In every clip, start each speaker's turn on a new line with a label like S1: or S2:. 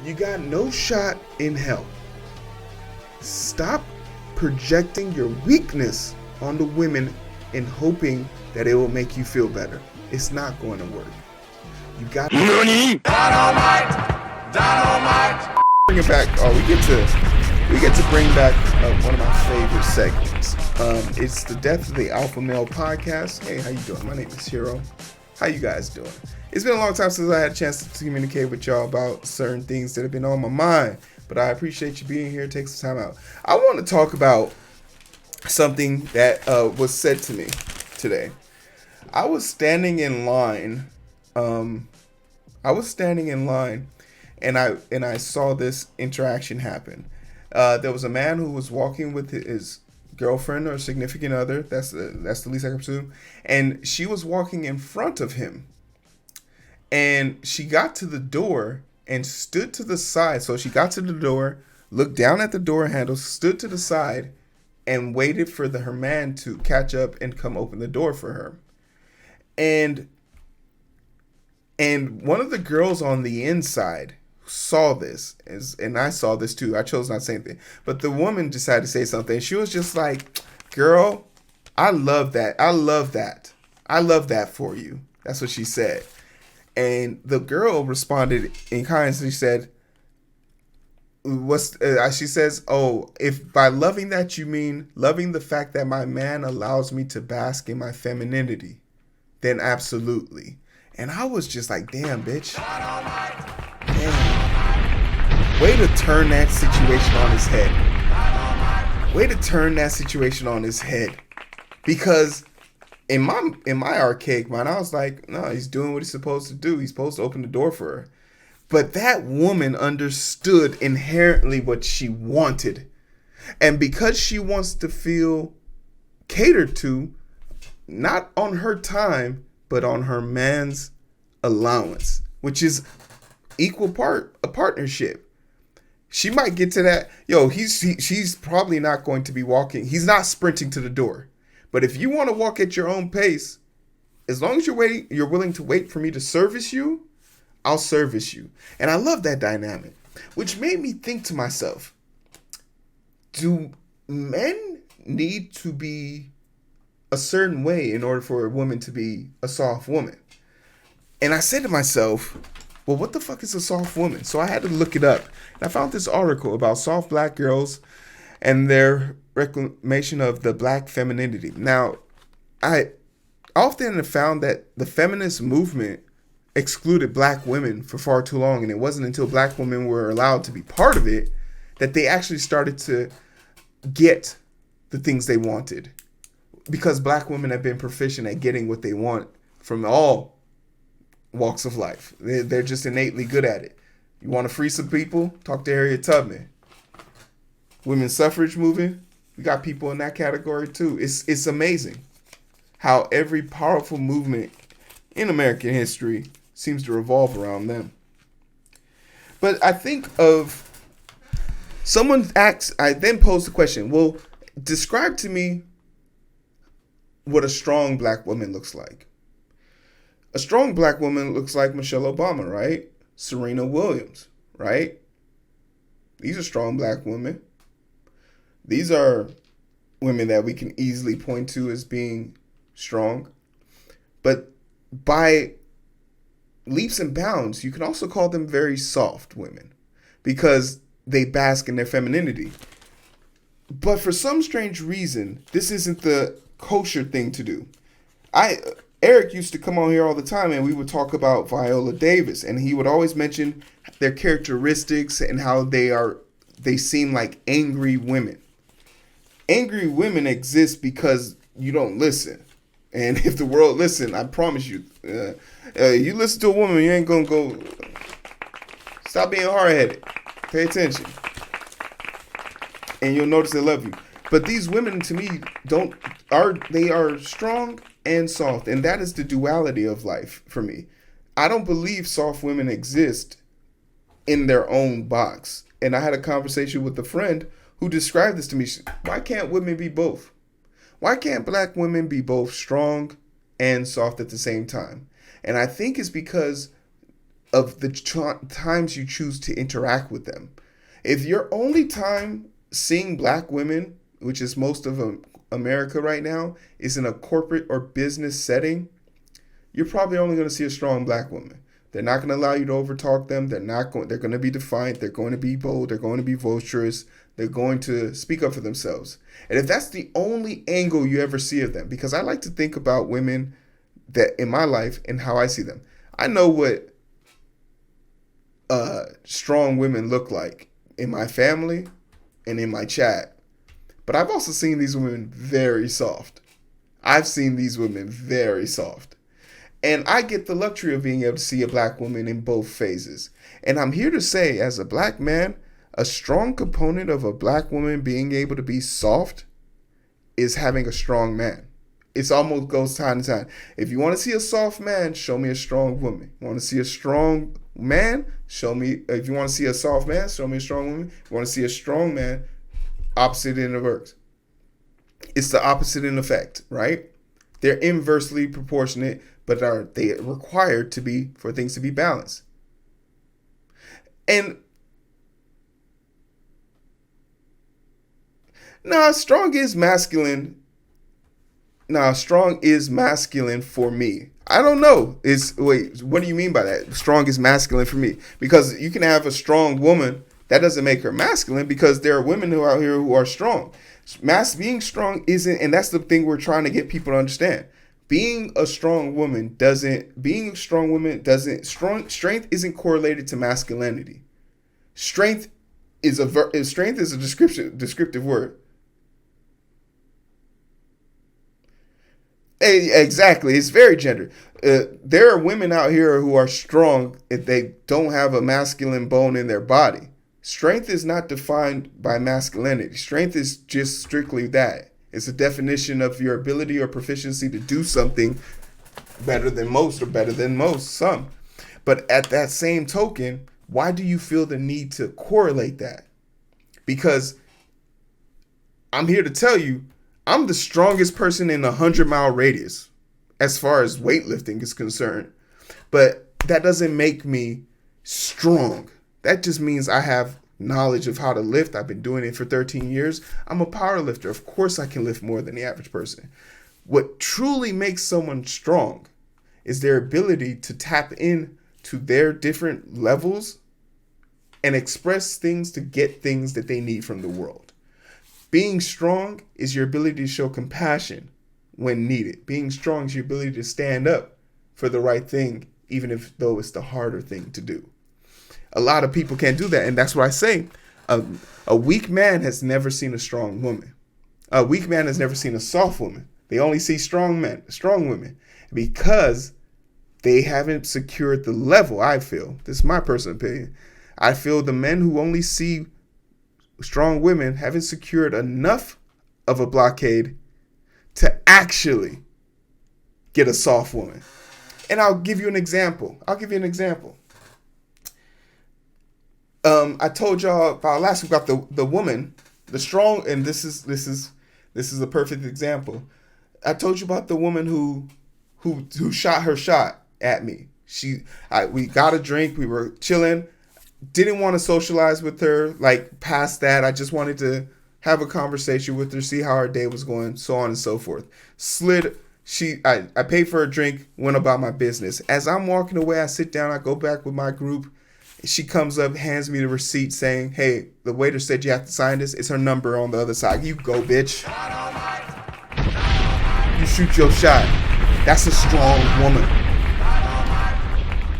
S1: You got no shot in hell. Stop projecting your weakness onto women and hoping that it will make you feel better. It's not going to work. You got to bring it back. Oh, we get to bring back one of my favorite segments. It's the Death of the Alpha Male podcast. Hey, how you doing? My name is Hero. How you guys doing? It's been a long time since I had a chance to communicate with y'all about certain things that have been on my mind, but I appreciate you being here. Take some time out. I want to talk about something that was said to me today. I was standing in line. And I saw this interaction happen. There was a man who was walking with his girlfriend or significant other. That's the least I can presume. And she was walking in front of him. And she got to the door and stood to the side. So she got to the door, looked down at the door handle, stood to the side, and waited for her man to catch up and come open the door for her. And one of the girls on the inside saw this, and I saw this too. I chose not to say anything. But the woman decided to say something. She was just like, girl, I love that. I love that. I love that for you. That's what she said. And the girl responded in kind. She said, she says, oh, if by loving that you mean loving the fact that my man allows me to bask in my femininity, then absolutely. And I was just like, damn, bitch. Damn. Way to turn that situation on his head. Way to turn that situation on his head. Because in my archaic mind, I was like, no, he's doing what he's supposed to do. He's supposed to open the door for her. But that woman understood inherently what she wanted. And because she wants to feel catered to, not on her time, but on her man's allowance, which is equal part a partnership. She might get to that. She's probably not going to be walking. He's not sprinting to the door. But if you want to walk at your own pace, as long as you're willing to wait for me to service you, I'll service you. And I love that dynamic, which made me think to myself, do men need to be a certain way in order for a woman to be a soft woman? And I said to myself, well, what the fuck is a soft woman? So I had to look it up. And I found this article about soft black girls and their reclamation of the black femininity. Now, I often have found that the feminist movement excluded black women for far too long. And it wasn't until black women were allowed to be part of it that they actually started to get the things they wanted. Because black women have been proficient at getting what they want from all walks of life. They're just innately good at it. You want to free some people? Talk to Harriet Tubman. Women's suffrage movement, we got people in that category too. It's amazing how every powerful movement in American history seems to revolve around them. But I think of I then posed the question, well, describe to me what a strong black woman looks like. A strong black woman looks like Michelle Obama, right? Serena Williams, right? These are strong black women. These are women that we can easily point to as being strong. But by leaps and bounds, you can also call them very soft women because they bask in their femininity. But for some strange reason, this isn't the kosher thing to do. Eric used to come on here all the time and we would talk about Viola Davis, and he would always mention their characteristics and how they seem like angry women. Angry women exist because you don't listen. And if the world listened, I promise you, you listen to a woman, you ain't gonna go. Stop being hard-headed. Pay attention. And you'll notice they love you. But these women, to me, they are strong and soft. And that is the duality of life for me. I don't believe soft women exist in their own box. And I had a conversation with a friend who described this to me. Why can't women be both? Why can't black women be both strong and soft at the same time? And I think it's because of the times you choose to interact with them. If your only time seeing black women, which is most of America right now, is in a corporate or business setting, you're probably only going to see a strong black woman. They're not going to allow you to overtalk them. They're going to be defiant. They're going to be bold. They're going to be boisterous. They're going to speak up for themselves. And if that's the only angle you ever see of them, because I like to think about women that in my life and how I see them. I know what strong women look like in my family and in my chat. But I've also seen these women very soft. I've seen these women very soft. And I get the luxury of being able to see a black woman in both phases. And I'm here to say, as a black man, a strong component of a black woman being able to be soft is having a strong man. It's almost goes time to time. If you want to see a soft man, show me a strong woman. You want to see a strong man? Show me. If you want to see a soft man, show me a strong woman. If you want to see a strong man, opposite in the verse. It's the opposite in effect, right? They're inversely proportionate, but are they required to be for things to be balanced? And strong is masculine. Strong is masculine for me. I don't know. Wait, what do you mean by that? Strong is masculine for me. Because you can have a strong woman, that doesn't make her masculine, because there are women who are out here who are strong. Being strong isn't, and that's the thing we're trying to get people to understand. Strength isn't correlated to masculinity. Strength is a descriptive word. Exactly. It's very gendered. There are women out here who are strong if they don't have a masculine bone in their body. Strength is not defined by masculinity. Strength is just strictly that. It's a definition of your ability or proficiency to do something better than most, or better than some. But at that same token, why do you feel the need to correlate that? Because I'm here to tell you, I'm the strongest person in a 100-mile radius as far as weightlifting is concerned. But that doesn't make me strong. That just means I have knowledge of how to lift. I've been doing it for 13 years. I'm a power lifter. Of course I can lift more than the average person. What truly makes someone strong is their ability to tap in to their different levels and express things to get things that they need from the world. Being strong is your ability to show compassion when needed. Being strong is your ability to stand up for the right thing, even though it's the harder thing to do. A lot of people can't do that, and that's what I say. A weak man has never seen a strong woman. A weak man has never seen a soft woman. They only see strong women, because they haven't secured the level, I feel. This is my personal opinion. I feel the men who only see strong women haven't secured enough of a blockade to actually get a soft woman. And I'll give you an example. I told y'all about last week about the woman, the strong, and this is a perfect example. I told you about the woman who shot her shot at me. We got a drink, we were chilling, didn't want to socialize with her, like past that. I just wanted to have a conversation with her, see how her day was going, so on and so forth. I paid for a drink, went about my business. As I'm walking away, I sit down, I go back with my group. She comes up, hands me the receipt saying, "Hey, the waiter said you have to sign this. It's her number on the other side. You go, bitch. You shoot your shot." That's a strong woman.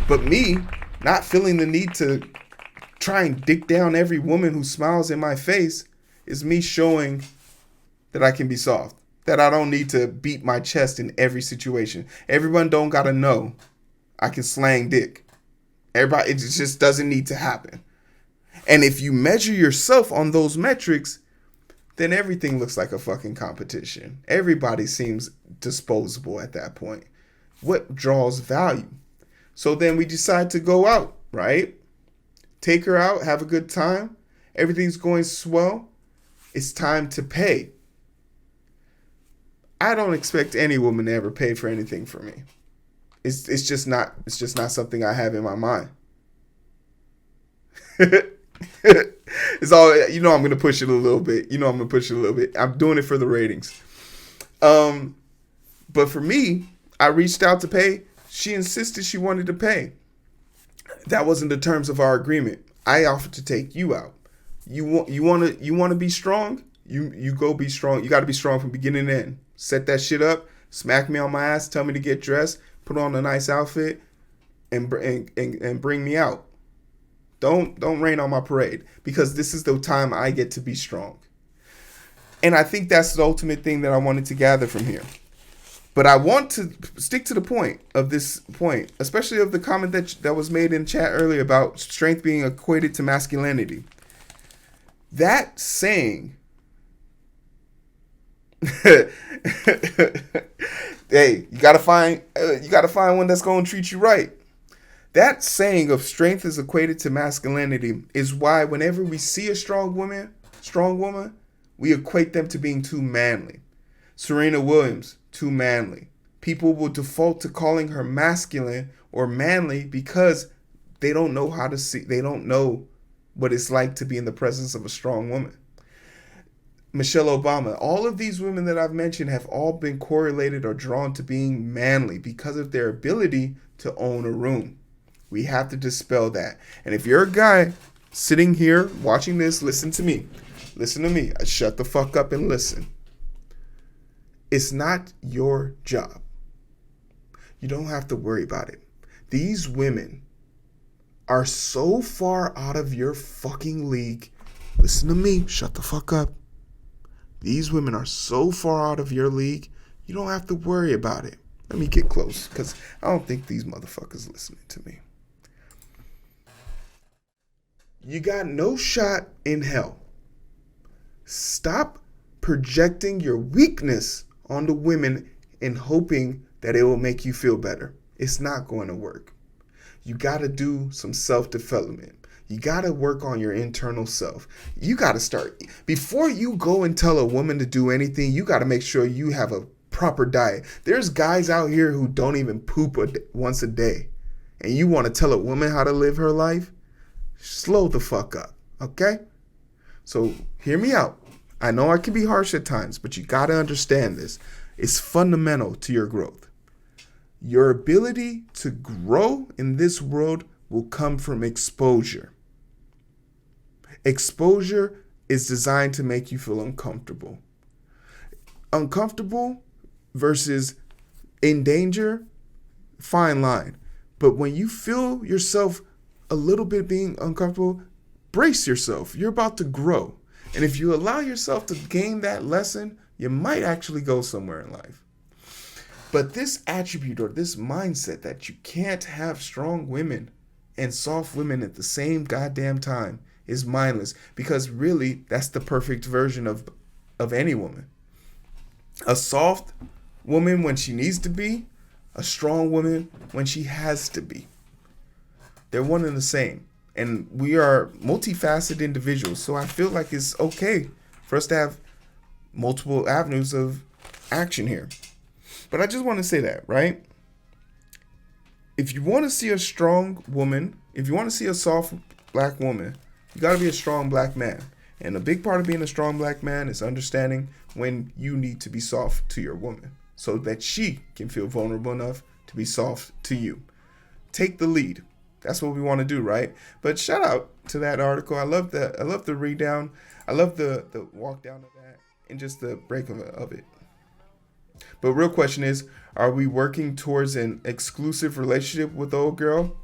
S1: But me, not feeling the need to try and dick down every woman who smiles in my face, is me showing that I can be soft. That I don't need to beat my chest in every situation. Everyone don't gotta know I can slang dick. Everybody, it just doesn't need to happen. And if you measure yourself on those metrics, then everything looks like a fucking competition. Everybody seems disposable at that point. What draws value? So then we decide to go out, right? Take her out, have a good time. Everything's going swell. It's time to pay. I don't expect any woman to ever pay for anything for me. It's just not something I have in my mind. It's all, I'm gonna push it a little bit. I'm doing it for the ratings. But for me, I reached out to pay. She insisted she wanted to pay. That wasn't the terms of our agreement. I offered to take you out. You want to be strong? You go be strong. You got to be strong from beginning to end. Set that shit up. Smack me on my ass. Tell me to get dressed. Put on a nice outfit, and bring me out. Don't rain on my parade, because this is the time I get to be strong. And I think that's the ultimate thing that I wanted to gather from here. But I want to stick to the point of this point, especially of the comment that was made in chat earlier about strength being equated to masculinity. That saying, hey, you gotta find one that's gonna treat you right. That saying of strength is equated to masculinity is why whenever we see a strong woman, we equate them to being too manly. Serena Williams, too manly. People will default to calling her masculine or manly because they don't know they don't know what it's like to be in the presence of a strong woman. Michelle Obama, all of these women that I've mentioned have all been correlated or drawn to being manly because of their ability to own a room. We have to dispel that. And if you're a guy sitting here watching this, listen to me. Shut the fuck up and listen. It's not your job. You don't have to worry about it. These women are so far out of your fucking league. Listen to me. Shut the fuck up. These women are so far out of your league, you don't have to worry about it. Let me get close, because I don't think these motherfuckers listening to me. You got no shot in hell. Stop projecting your weakness onto women and hoping that it will make you feel better. It's not going to work. You got to do some self-development. You got to work on your internal self. You got to start. Before you go and tell a woman to do anything, you got to make sure you have a proper diet. There's guys out here who don't even poop once a day. And you want to tell a woman how to live her life? Slow the fuck up, okay? So hear me out. I know I can be harsh at times, but you got to understand this. It's fundamental to your growth. Your ability to grow in this world will come from exposure. Exposure is designed to make you feel uncomfortable. Uncomfortable versus in danger, fine line. But when you feel yourself a little bit being uncomfortable, brace yourself. You're about to grow. And if you allow yourself to gain that lesson, you might actually go somewhere in life. But this attribute or this mindset that you can't have strong women and soft women at the same goddamn time is mindless, because really that's the perfect version of any woman. A soft woman when she needs to be, a strong woman when she has to be. They're one and the same. And we are multifaceted individuals, so I feel like it's okay for us to have multiple avenues of action here. But I just want to say that, right? If you want to see a strong woman, if you want to see a soft black woman, you got to be a strong black man. And a big part of being a strong black man is understanding when you need to be soft to your woman so that she can feel vulnerable enough to be soft to you. Take the lead. That's what we want to do, right? But shout out to that article. I love the read down. I love the walk down of that and just the break of it. But real question is, are we working towards an exclusive relationship with the old girl?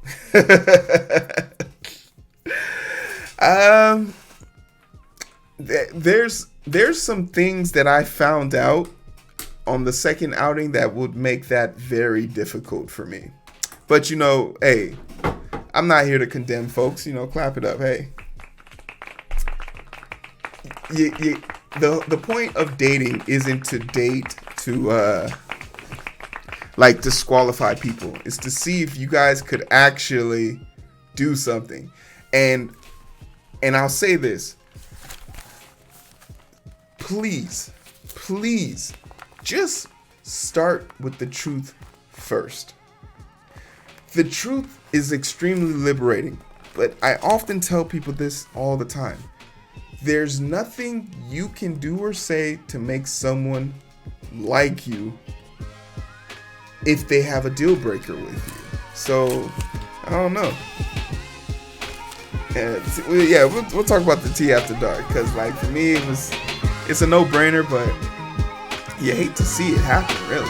S1: There's some things that I found out on the second outing that would make that very difficult for me. But hey, I'm not here to condemn folks. Clap it up. Hey, the point of dating isn't to date to disqualify people. It's to see if you guys could actually do something. And I'll say this. Please, just start with the truth first. The truth is extremely liberating, But I often tell people this all the time. There's nothing you can do or say to make someone like you if they have a deal breaker with you. So, I don't know. Yeah, we'll talk about the tea after dark, because like for me it's a no-brainer, but you hate to see it happen, really.